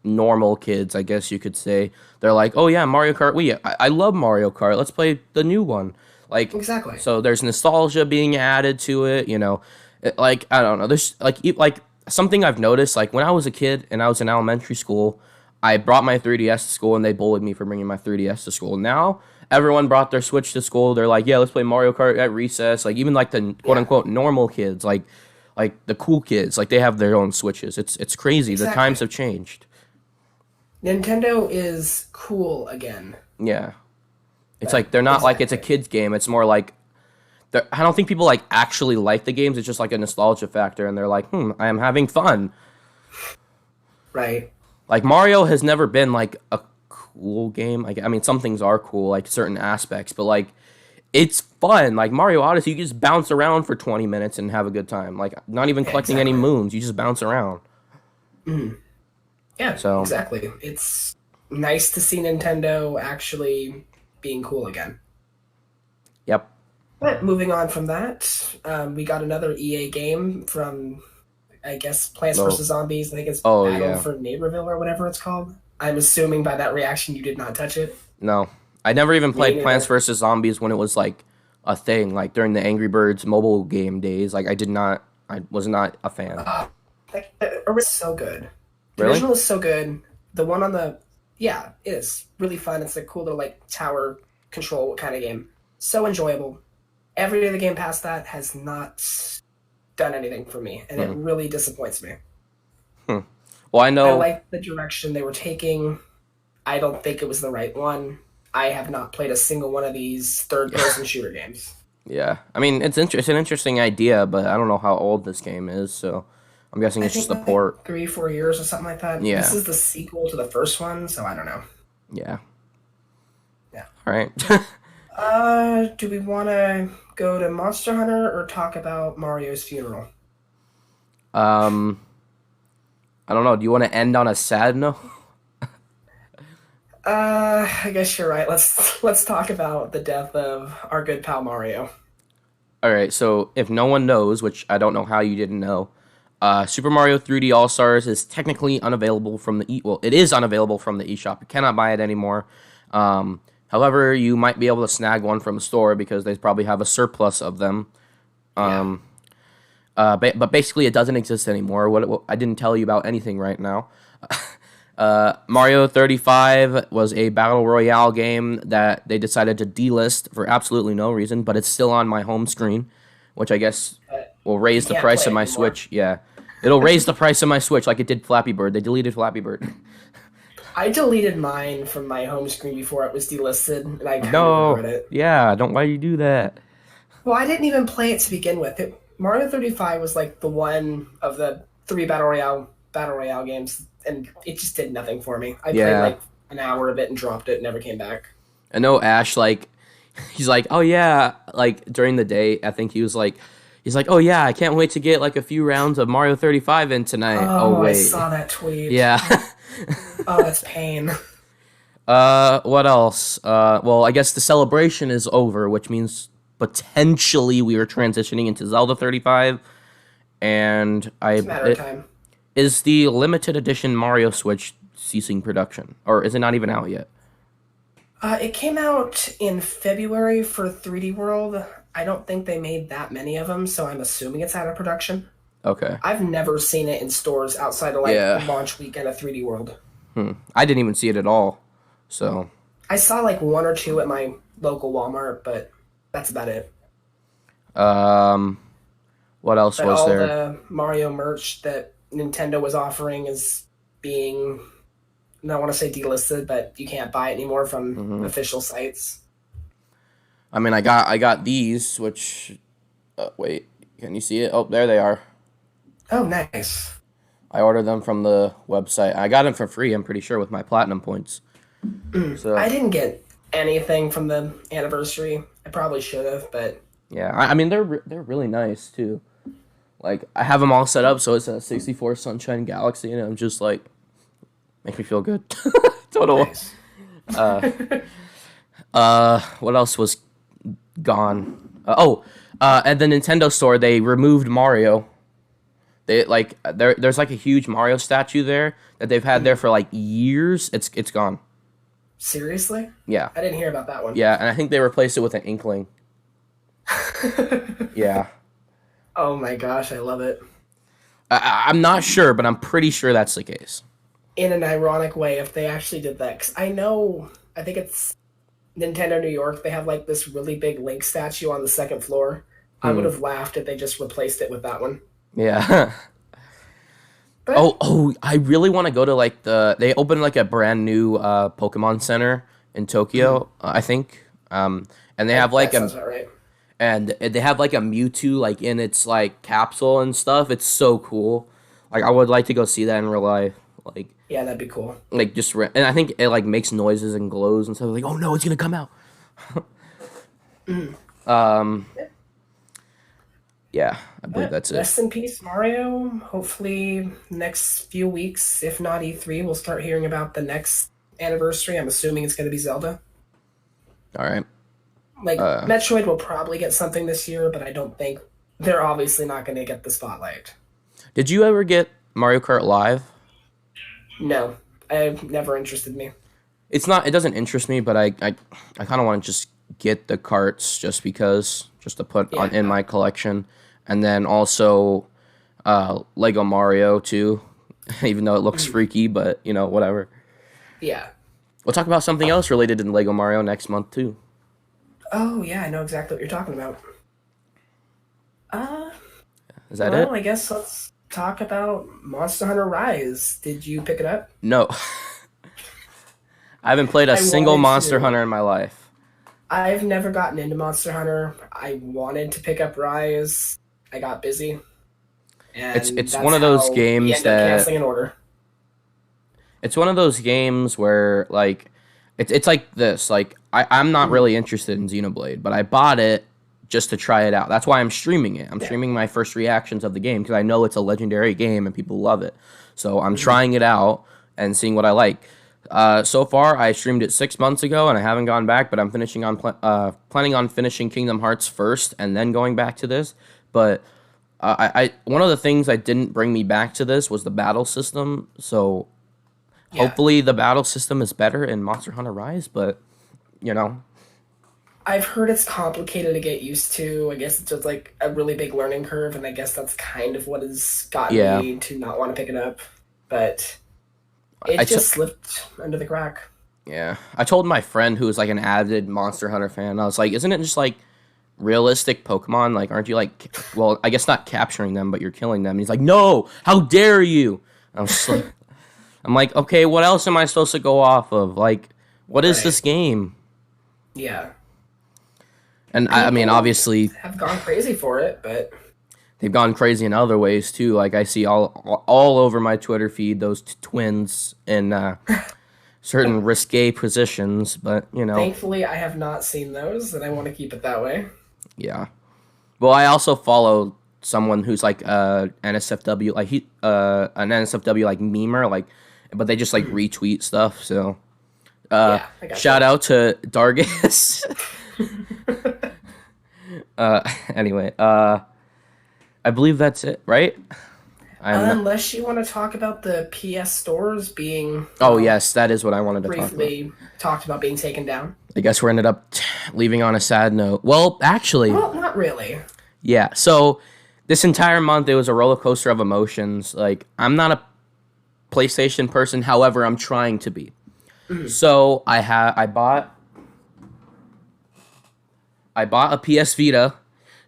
normal kids, I guess you could say, they're like, oh yeah, Mario Kart Wii. I love Mario Kart. Let's play the new one. Like, exactly. So there's nostalgia being added to it, like, I don't know. There's like something I've noticed, like when I was a kid and I was in elementary school, I brought my 3DS to school and they bullied me for bringing my 3DS to school. Now, everyone brought their Switch to school. They're like, yeah, let's play Mario Kart at recess. Like, even like the quote-unquote normal kids, like the cool kids, like they have their own Switches. It's crazy. Exactly. The times have changed. Nintendo is cool again. Yeah. It's like, they're not like it's a kid's game. It's more like, I don't think people like actually like the games. It's just like a nostalgia factor. And they're like, I am having fun. Right. Like, Mario has never been like a cool game. Like, I mean, some things are cool, like certain aspects, but like it's fun. Like Mario Odyssey, you just bounce around for 20 minutes and have a good time. Like not even Yeah, collecting any exactly. moons, you just bounce around. Yeah, So, exactly. It's nice to see Nintendo actually being cool again. yep. But moving on from that, we got another EA game from, I guess, Plants Oh, vs. Zombies. I think it's oh Battle yeah. for Neighborville or whatever it's called. I'm assuming by that reaction you did not touch it. No, I never even Me played Plants neither. vs Zombies when it was like a thing, like during the Angry Birds mobile game days. Like I did not, I was not a fan. The original is so good. The Really? original is so good. The one on the, yeah, it is really fun. It's a cool little like tower control kind of game. So enjoyable. Every other game past that has not done anything for me, and it Hmm. really disappoints me. Hmm. Well, I I know. like the direction they were taking. I don't think it was the right one. I have not played a single one of these third-person shooter games. Yeah, I mean it's an interesting idea, but I don't know how old this game is, so I'm guessing I it's think just a like port. 3, 4 years or something like that. This Yeah, is the sequel to the first one, so I don't know. yeah. Yeah. All right. Do we want to go to Monster Hunter or talk about Mario's funeral? um, I don't know. Do you want to end on a sad note? I guess you're right. Let's talk about the death of our good pal Mario. All right. So if no one knows, which I don't know how you didn't know, Super Mario 3D All Stars is technically unavailable from the well, it is unavailable from the eShop. You cannot buy it anymore. However, you might be able to snag one from the store because they probably have a surplus of them. Yeah. But basically, it doesn't exist anymore. What I didn't tell you about anything right now. Mario 35 was a battle royale game that they decided to delist for absolutely no reason, but it's still on my home screen, which I guess But will you raise the can't price play of it my anymore. Switch. Yeah, it'll raise the price of my Switch like it did Flappy Bird. They deleted Flappy Bird. I deleted mine from my home screen before it was delisted, and I kind of No, regret it. yeah, don't why you do that? Well, I didn't even play it to begin with. Mario 35 was like the one of the three battle royale games, and it just did nothing for me. I played Yeah, like an hour of it and dropped it, never came back. I know Ash like he's like, oh yeah, like during the day, I think he's like, oh yeah, I can't wait to get like a few rounds of Mario 35 in tonight. Oh Oh, I wait, saw that tweet. yeah. Oh, that's pain. What else? Well, I guess the celebration is over, which means potentially we are transitioning into Zelda 35, and It's a matter of time. is the limited edition Mario Switch ceasing production, or is it not even out yet? It came out in February for 3D World. I don't think they made that many of them, so I'm assuming it's out of production. Okay. I've never seen it in stores outside of like Yeah. launch weekend of 3D World. I didn't even see it at all. So, I saw like one or two at my local Walmart, but that's about it. um, what else But was all there? the Mario merch that Nintendo was offering is being, I don't want to say delisted, but you can't buy it anymore from Hmm. official sites. I mean, I got these, which wait, can you see it? Oh, there they are. Oh, nice. I ordered them from the website. I got them for free. I'm pretty sure with my platinum points. I So didn't get anything from the anniversary. I probably should have, but yeah, I mean they're really nice too. Like I have them all set up, so it's a 64 Sunshine Galaxy, and I'm just like, make me feel good. Total. nice. What else was gone? At the Nintendo store, they removed Mario. They like there's like a huge Mario statue there that they've had there for like years. It's gone. Seriously? Yeah, I didn't hear about that one. yeah, and I think they replaced it with an Inkling. Yeah, Oh my gosh, I love it. I'm not sure, but I'm pretty sure that's the case. In an ironic way, if they actually did that, because I think it's Nintendo New York, they have like this really big Link statue on the second floor. I would Hmm. have laughed if they just replaced it with that one. Yeah. But I really want to go to like they opened like a brand new Pokemon Center in Tokyo, I think. And they have like that sounds about right. they have like a Mewtwo like in its like capsule and stuff. It's so cool. Like I would like to go see that in real life. Yeah, that'd be cool. And I think it like makes noises and glows and stuff. Like, oh no, it's gonna come out. Mm. Um, yeah, I believe But that's it. rest in peace, Mario. Hopefully, next few weeks, if not E3, we'll start hearing about the next anniversary. I'm assuming it's going to be Zelda. All right. Like, Uh, Metroid will probably get something this year, but I don't think they're obviously not going to get the spotlight. did you ever get Mario Kart Live? No, I've never interested me. It's not. It doesn't interest me, but I kind of want to just get the carts just because, just to put on Yeah, in my collection, and then also Lego Mario too, even though it looks mm, freaky, but whatever. yeah. We'll talk about something else related to Lego Mario next month too. Oh, yeah, I know exactly what you're talking about. Uh, Is that well, it? I guess let's talk about Monster Hunter Rise. Did you pick it up? No, I haven't played a I single wanted Monster to. Hunter in my life. I've never gotten into Monster Hunter. I wanted to pick up Rise. I got busy, It's and it's one that's of those how we games end up that canceling an order. it's one of those games where like it's like this. Like I'm not Mm, really interested in Xenoblade, but I bought it just to try it out. That's why I'm streaming it. I'm yeah. streaming my first reactions of the game because I know it's a legendary game and people love it. So I'm Mhm. trying it out and seeing what I like. So far, I streamed it 6 months ago and I haven't gone back, but I'm planning on finishing Kingdom Hearts first and then going back to this. But I one of the things that didn't bring me back to this was the battle system. So Yeah. hopefully the battle system is better in Monster Hunter Rise, but you know, I've heard it's complicated to get used to. I guess it's just like a really big learning curve, and I guess that's kind of what has gotten yeah. me to not want to pick it up. But it I t- just slipped under the crack. yeah. I told my friend who was like an avid Monster Hunter fan. I was like, "Isn't it just like realistic Pokemon? Like, aren't you like, well, I guess not capturing them, but you're killing them?" And he's like, "No, how dare you?" I was like, I'm like, "Okay, what else am I supposed to go off of? Like, what is Right. this game?" Yeah. And I mean, People obviously, have gone crazy for it, but they've gone crazy in other ways too. Like I see all over my Twitter feed those twins in certain risque positions, but thankfully I have not seen those, and I want to keep it that way. yeah. Well, I also follow someone who's like NSFW, like he an NSFW like memer, like, but they just like Mhm. retweet stuff. So Yeah, I shout gotcha. out to Dargis. Anyway, I believe that's it, right? I'm. Unless you want to talk about the PS stores being, Oh yes, that is what I wanted to talk about. briefly talked about being taken down. I guess we're ended up leaving on a sad note. Well, actually, Well, not really. yeah. So this entire month it was a roller coaster of emotions. Like I'm not a PlayStation person, however, I'm trying to be. Mhm. So I bought a PS Vita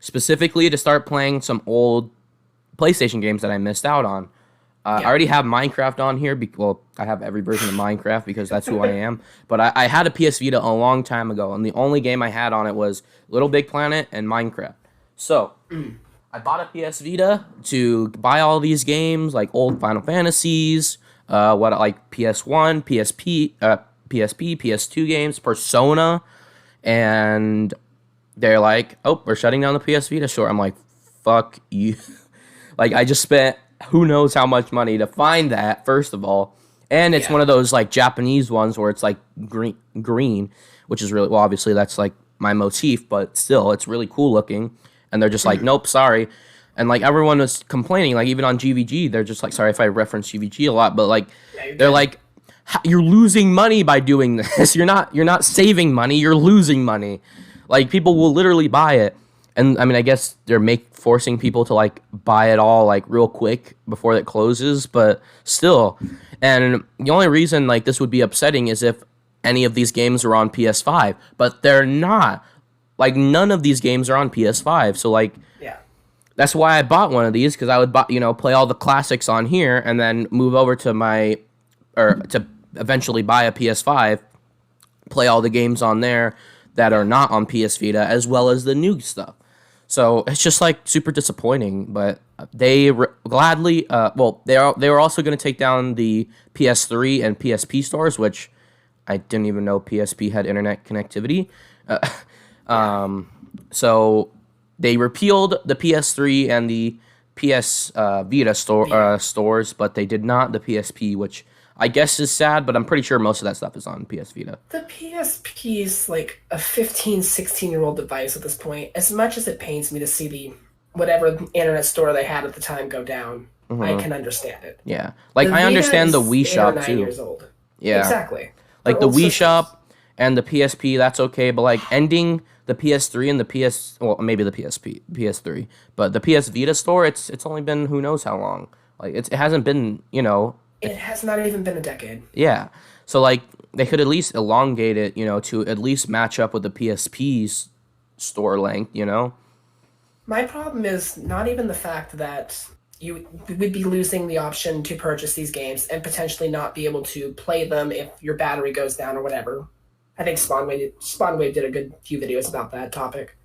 specifically to start playing some old PlayStation games that I missed out on. I Yeah. already have Minecraft on here. Well, I have every version of Minecraft because that's who I am. But I had a PS Vita a long time ago, and the only game I had on it was Little Big Planet and Minecraft. So Mm. I bought a PS Vita to buy all these games, like old Final Fantasies, what like PS1, PSP, PS2 games, Persona, and they're like, "Oh, we're shutting down the PS Vita store." I'm like, "Fuck you!" Like I just spent who knows how much money to find that first of all, and it's Yeah. one of those like Japanese ones where it's like green, which is really well. Obviously, that's like my motif, but still, it's really cool looking. And they're just like, Mhm. "Nope, sorry." And like everyone was complaining, like even on GVG, they're just like, sorry if I reference GVG a lot, but like Yeah, you're they're good. like, You're losing money by doing this. You're not saving money. You're losing money. Like people will literally buy it, and I mean, I guess they're forcing people to like buy it all like real quick before it closes, but still. And the only reason like this would be upsetting is if any of these games are on PS5, but they're not. Like none of these games are on PS5, so like Yeah. that's why I bought one of these because I would play all the classics on here and then move over to or to eventually buy a PS5, play all the games on there that are not on PS Vita as well as the new stuff. So it's just like super disappointing, but gladly. They were also going to take down the PS3 and PSP stores, which I didn't even know PSP had internet connectivity. Uh, So they repealed the PS3 and the PS Vita stores, but they did not the PSP, which I guess is sad, but I'm pretty sure most of that stuff is on PS Vita. The PSP is like a 15, 16-year-old device at this point. As much as it pains me to see whatever internet store they had at the time go down, I can understand it. Yeah. Like, The I Vita understand the is Wii 8 or Shop, 9 too. years old. Yeah. Exactly. Like, They're the old Wii systems. Shop and the PSP, that's okay, but, like, ending the PS3 and the well, maybe the PS3, but the PS Vita store, it's only been who knows how long. Like, it hasn't been, It has not even been a decade. yeah. So, like, they could at least elongate it, to at least match up with the PSP's store length, My problem is not even the fact that you would be losing the option to purchase these games and potentially not be able to play them if your battery goes down or whatever. I think Spawnwave did a good few videos about that topic.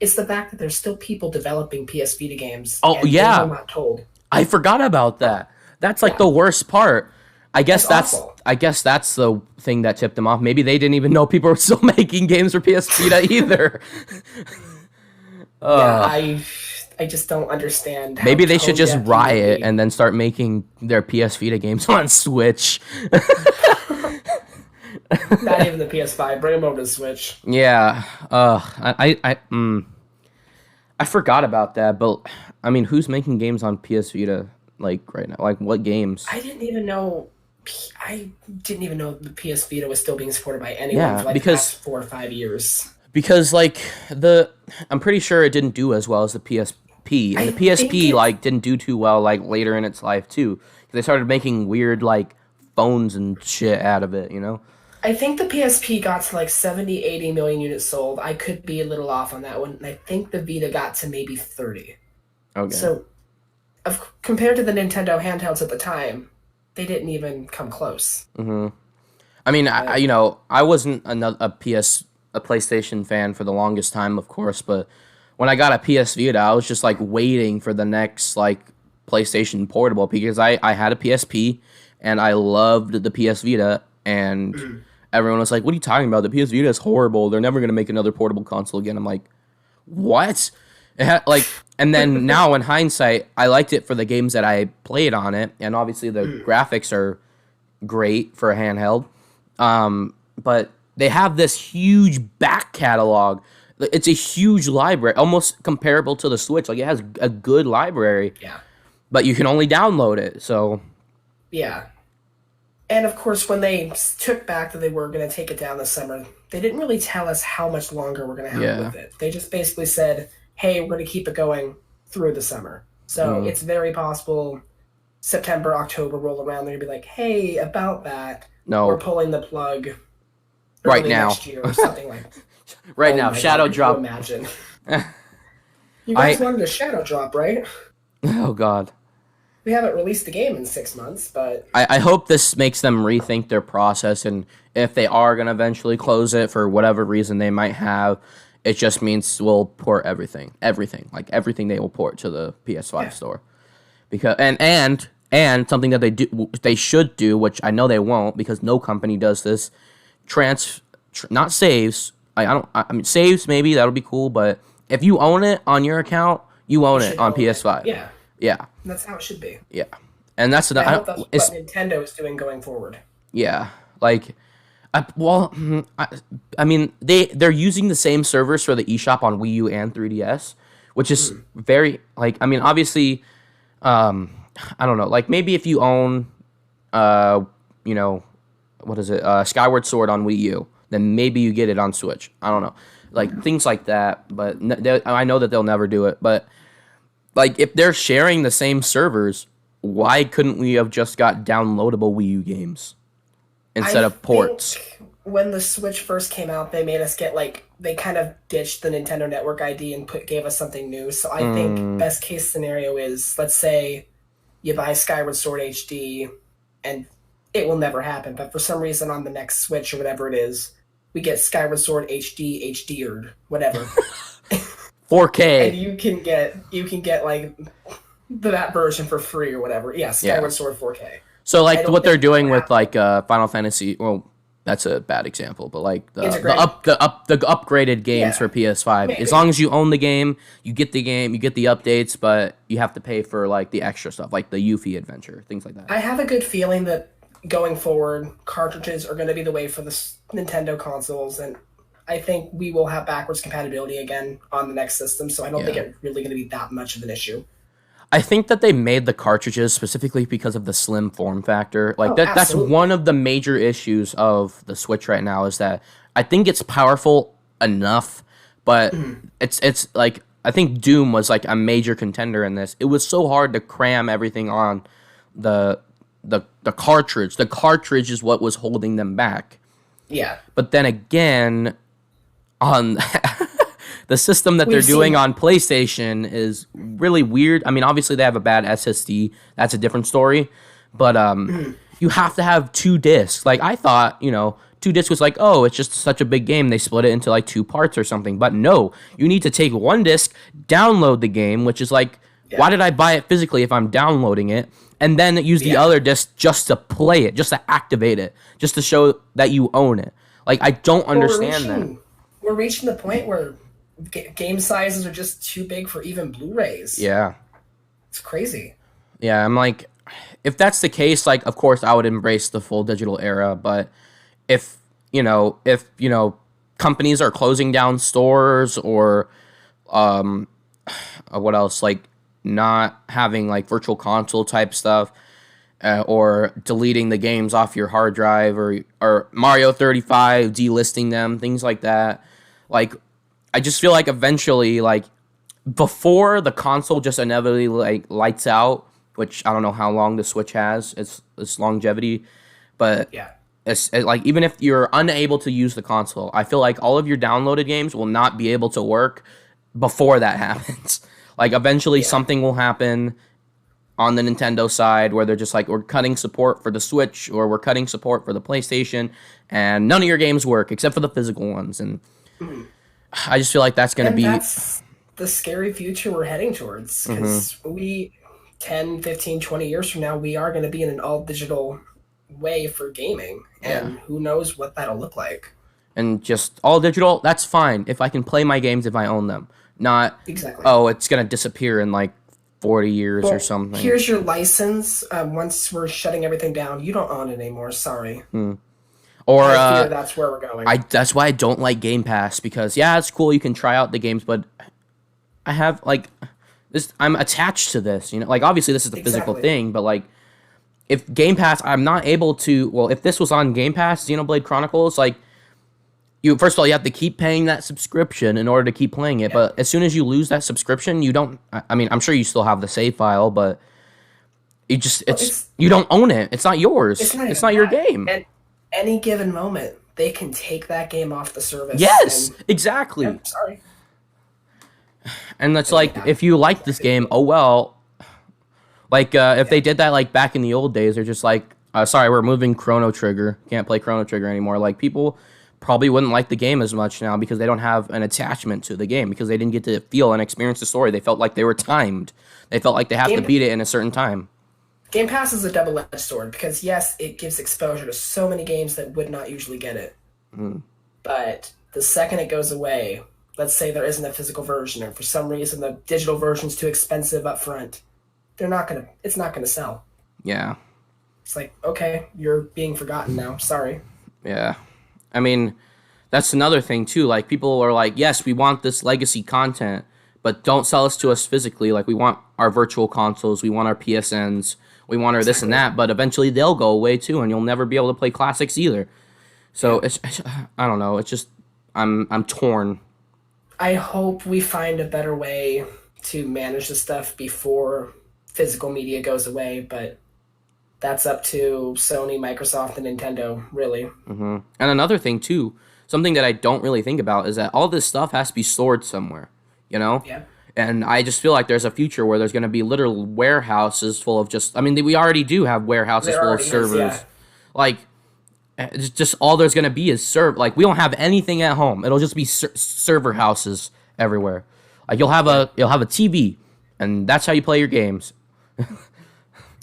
It's the fact that there's still people developing PS Vita games. Oh, and yeah. they're not told. I forgot about that. That's like the worst part. I guess awful. I guess that's the thing that tipped them off. Maybe they didn't even know people were still making games for PS Vita either. Yeah, I just don't understand. How Maybe they should just tone-deaf you riot would be. and then start making their PS Vita games on Switch. Not even the PS5. Bring them over to the Switch. Yeah. I forgot about that, but I mean, who's making games on PS Vita like right now? Like, what games? I didn't even know the PS Vita was still being supported by anyone Yeah, for like the past 4 or 5 years. Because like I'm pretty sure it didn't do as well as the PSP, and the PSP like didn't do too well like later in its life too. They started making weird like phones and shit out of it, I think the PSP got to like 70, 80 million units sold. I could be a little off on that one. And I think the Vita got to maybe 30. Okay. So compared to the Nintendo handhelds at the time, they didn't even come close. I mean, I wasn't a PlayStation fan for the longest time, of course, but when I got a PS Vita, I was just like waiting for the next like PlayStation Portable because I had a PSP and I loved the PS Vita, and everyone was like, "What are you talking about? The PS Vita is horrible. They're never gonna make another portable console again." I'm like, "What?" And then now in hindsight, I liked it for the games that I played on it, and obviously the graphics are great for a handheld. But they have this huge back catalog. It's a huge library, almost comparable to the Switch. Like, it has a good library. Yeah. But you can only download it, so... Yeah. And of course, when they took back that they were going to take it down this summer, they didn't really tell us how much longer we're going to have with it. They just basically said, hey, we're going to keep it going through the summer. So it's very possible September, October roll around, they're going to be like, hey, about that, we're pulling the plug right now. next year or something like that. Right now, Shadow Drop. Imagine. You guys wanted a Shadow Drop, right? Oh, God. We haven't released the game in 6 months, but... I hope this makes them rethink their process, and if they are going to eventually close it for whatever reason they might have, it just means we'll port everything. Like, everything they will port to the PS5 store. Because and something that they should do, which I know they won't, because no company does this, not saves. I mean, saves maybe, that'll be cool, but if you own it on your account, you own it on PS5. Yeah. Yeah. That's how it should be. Yeah. And that's I hope that's what Nintendo is doing going forward. Yeah. Like, I mean, they're using the same servers for the eShop on Wii U and 3DS, which is very, like, I mean, obviously, I don't know, like, maybe if you own, what is it, Skyward Sword on Wii U, then maybe you get it on Switch. I don't know. Like, things like that, but I know that they'll never do it, but, like, if they're sharing the same servers, why couldn't we have just got downloadable Wii U games instead of ports? When the Switch first came out, they made us get, like, they kind of ditched the Nintendo Network ID and gave us something new. So I think best case scenario is, let's say you buy Skyward Sword HD, and it will never happen, but for some reason on the next Switch or whatever it is, we get Skyward Sword HD'd, whatever. 4K. And you can get like that version for free or whatever. Yeah, Skyward Sword 4K. So like what they're doing with like Final Fantasy, well, that's a bad example, but like the Integrated. the upgraded games for PS5. Maybe. As long as you own the game, you get the game, you get the updates, but you have to pay for like the extra stuff, like the Yuffie adventure, things like that. I have a good feeling that going forward, cartridges are going to be the way for the Nintendo consoles, and I think we will have backwards compatibility again on the next system, so I don't think it's really going to be that much of an issue. I think that they made the cartridges specifically because of the slim form factor. Like that's one of the major issues of the Switch right now is that I think it's powerful enough, but it's like I think Doom was like a major contender in this. It was so hard to cram everything on the cartridge. The cartridge is what was holding them back. Yeah. But then again, on the system that they're doing on PlayStation is really weird. I mean, obviously they have a bad SSD. That's a different story. But you have to have 2 discs. Like I thought, 2 discs was like, oh, it's just such a big game. They split it into like 2 parts or something. But no, you need to take 1 disc, download the game, which is like, why did I buy it physically if I'm downloading it? And then use the other disc just to play it, just to activate it, just to show that you own it. Like, I don't understand that. We're reaching the point where game sizes are just too big for even Blu-rays. Yeah. It's crazy. Yeah, I'm like, if that's the case, like, of course I would embrace the full digital era, but if companies are closing down stores or, what else, like, not having, like, virtual console type stuff, or deleting the games off your hard drive, or Mario 35, delisting them, things like that, like, I just feel like eventually, like, before the console just inevitably, like, lights out, which I don't know how long the Switch has, its longevity, but it's like, even if you're unable to use the console, I feel like all of your downloaded games will not be able to work before that happens. Like, eventually something will happen on the Nintendo side where they're just like, we're cutting support for the Switch, or we're cutting support for the PlayStation, and none of your games work except for the physical ones, and I just feel like that's going to be... That's the scary future we're heading towards, because 10, 15, 20 years from now, we are going to be in an all-digital way for gaming, and who knows what that'll look like. And just all digital, that's fine if I can play my games if I own them. Not, oh, it's going to disappear in like 40 years or something. Here's your license. Once we're shutting everything down, you don't own it anymore. Sorry. Or I fear that's where we're going. That's why I don't like Game Pass, because it's cool, you can try out the games, but I have like this. I'm attached to this. Like, obviously this is the physical thing, but like, if Game Pass, I'm not able to. Well, if this was on Game Pass, Xenoblade Chronicles, like, first of all, you have to keep paying that subscription in order to keep playing it. But as soon as you lose that subscription, you don't. I mean, I'm sure you still have the save file, but you don't own it. It's not yours. It's not your game. At any given moment, they can take that game off the service. Yes, exactly. Yeah, sorry. And that's like, if you like this game, oh well. Like, if they did that like back in the old days, they're just like, sorry, we're moving Chrono Trigger. Can't play Chrono Trigger anymore. Like, people probably wouldn't like the game as much now because they don't have an attachment to the game, because they didn't get to feel and experience the story. They felt like they were timed. They felt like they have to beat it in a certain time. Game Pass is a double-edged sword, because yes, it gives exposure to so many games that would not usually get it. But the second it goes away, let's say there isn't a physical version, or for some reason the digital version's too expensive up front, it's not gonna sell. Yeah. It's like, okay, you're being forgotten now. Sorry. Yeah. I mean, that's another thing too. Like, people are like, yes, we want this legacy content, but don't sell us to us physically. Like, we want our virtual consoles, we want our PSNs, we want our this and that, but eventually they'll go away too, and you'll never be able to play classics either. So it's I don't know. It's just, I'm torn. I hope we find a better way to manage the stuff before physical media goes away, but that's up to Sony, Microsoft, and Nintendo, really. And another thing too, something that I don't really think about, is that all this stuff has to be stored somewhere, Yeah. And I just feel like there's a future where there's going to be literal warehouses full of just... I mean, we already do have warehouses full of servers. Like, it's just all there's going to be is Like, we don't have anything at home. It'll just be server houses everywhere. Like, you'll have a TV, and that's how you play your games.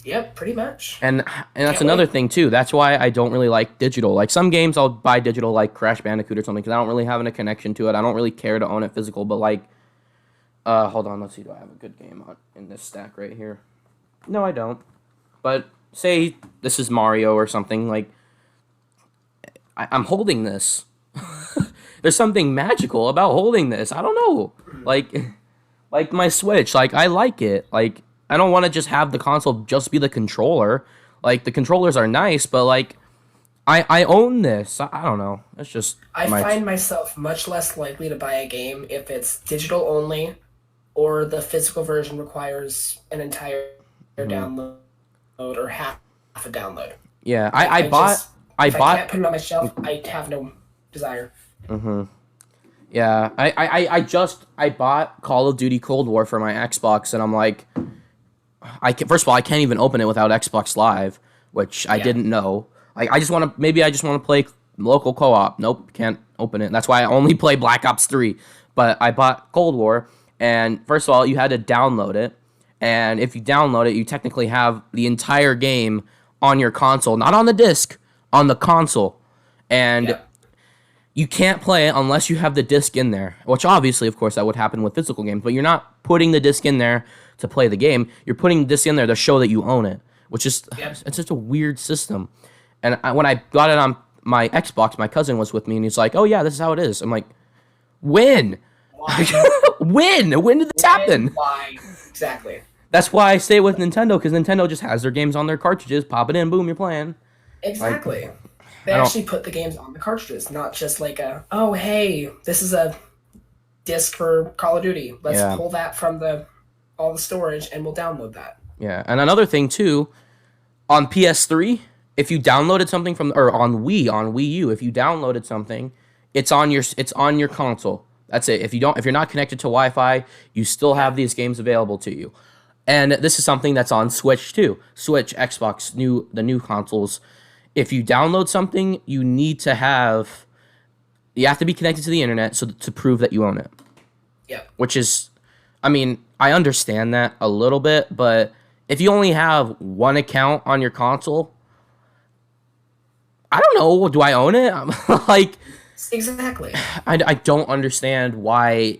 Yep, pretty much. And that's Can't another wait. thing too. That's why I don't really like digital. Like some games I'll buy digital, like Crash Bandicoot or something, because I don't really have a connection to it. I don't really care to own it physical. But like, hold on, let's see. Do I have a good game in this stack right here? No, I don't. But say this is Mario or something. Like, I'm holding this. There's something magical about holding this. I don't know. Like my Switch. Like I like it. Like I don't want to just have the console just be the controller. Like the controllers are nice, but like I own this. I don't know. It's just I find myself much less likely to buy a game if it's digital only, or the physical version requires an entire download or half a download. Yeah, I bought just, if I can't put it on my shelf, I have no desire. Yeah, I bought Call of Duty Cold War for my Xbox, and I'm like, first of all, I can't even open it without Xbox Live, which I didn't know. Like, I just want to play local co-op. Nope, can't open it. That's why I only play Black Ops 3. But I bought Cold War, and first of all, you had to download it, and if you download it, you technically have the entire game on your console, not on the disc, on the console, and you can't play it unless you have the disc in there, which obviously, of course, that would happen with physical games, but you're not putting the disc in there to play the game. You're putting the disc in there to show that you own it, which is it's just a weird system. And when I got it on my Xbox, my cousin was with me, and he's like, "Oh yeah, this is how it is." I'm like, "When? When did this happen?" Why? Exactly. That's why I stay with Nintendo, because Nintendo just has their games on their cartridges, pop it in, boom, you're playing. Exactly. They actually put the games on the cartridges, not just like oh hey, this is a disc for Call of Duty. Let's pull that from all the storage and we'll download that. Yeah, and another thing too, on PS3, if you downloaded something or on Wii U, if you downloaded something, it's on your console. That's it. If you're not connected to Wi-Fi, you still have these games available to you. And this is something that's on Switch too. Switch, Xbox, the new consoles. If you download something, you have to be connected to the internet to prove that you own it. Yeah. Which is, I mean, I understand that a little bit, but if you only have one account on your console, I don't know. Do I own it? Like, exactly. I don't understand why.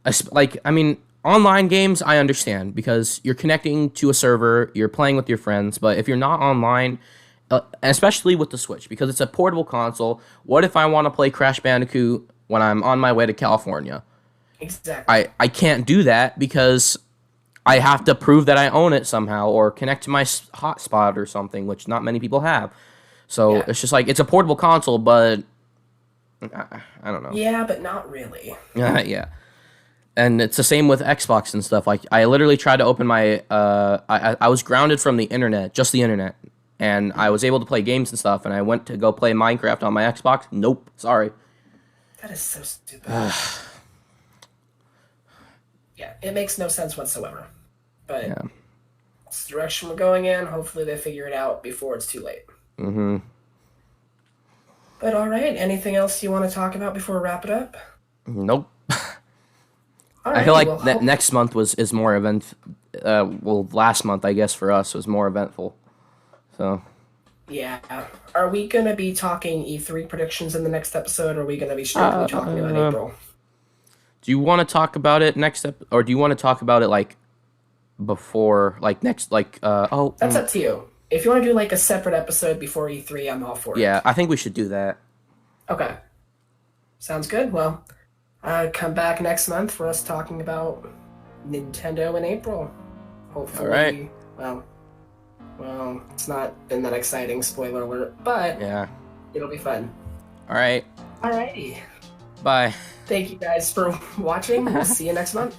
I mean, online games I understand because you're connecting to a server, you're playing with your friends. But if you're not online, especially with the Switch, because it's a portable console, what if I want to play Crash Bandicoot when I'm on my way to California? Exactly. I can't do that because I have to prove that I own it somehow or connect to my hotspot or something, which not many people have. So it's just like, it's a portable console, but I don't know. Yeah, but not really. Yeah. And it's the same with Xbox and stuff. Like, I literally tried to open my, I was grounded from the internet, just the internet. And I was able to play games and stuff, and I went to go play Minecraft on my Xbox. Nope, sorry. That is so stupid. Yeah, it makes no sense whatsoever. But it's the direction we're going in. Hopefully they figure it out before it's too late. Mm-hmm. But all right, anything else you want to talk about before we wrap it up? Nope. Right, I feel like next month is more last month, I guess, for us was more eventful. So. Yeah. Are we going to be talking E3 predictions in the next episode, or are we going to be strictly talking about April? Do you want to talk about it or do you want to talk about it like before, like next, like That's up to you. If you want to do like a separate episode before E3, I'm all for it. Yeah, I think we should do that. Okay. Sounds good. Well, come back next month for us talking about Nintendo in April. Hopefully. All right. Well, it's not been that exciting, spoiler alert, but it'll be fun. All right. Alrighty. Bye. Thank you guys for watching. We'll see you next month.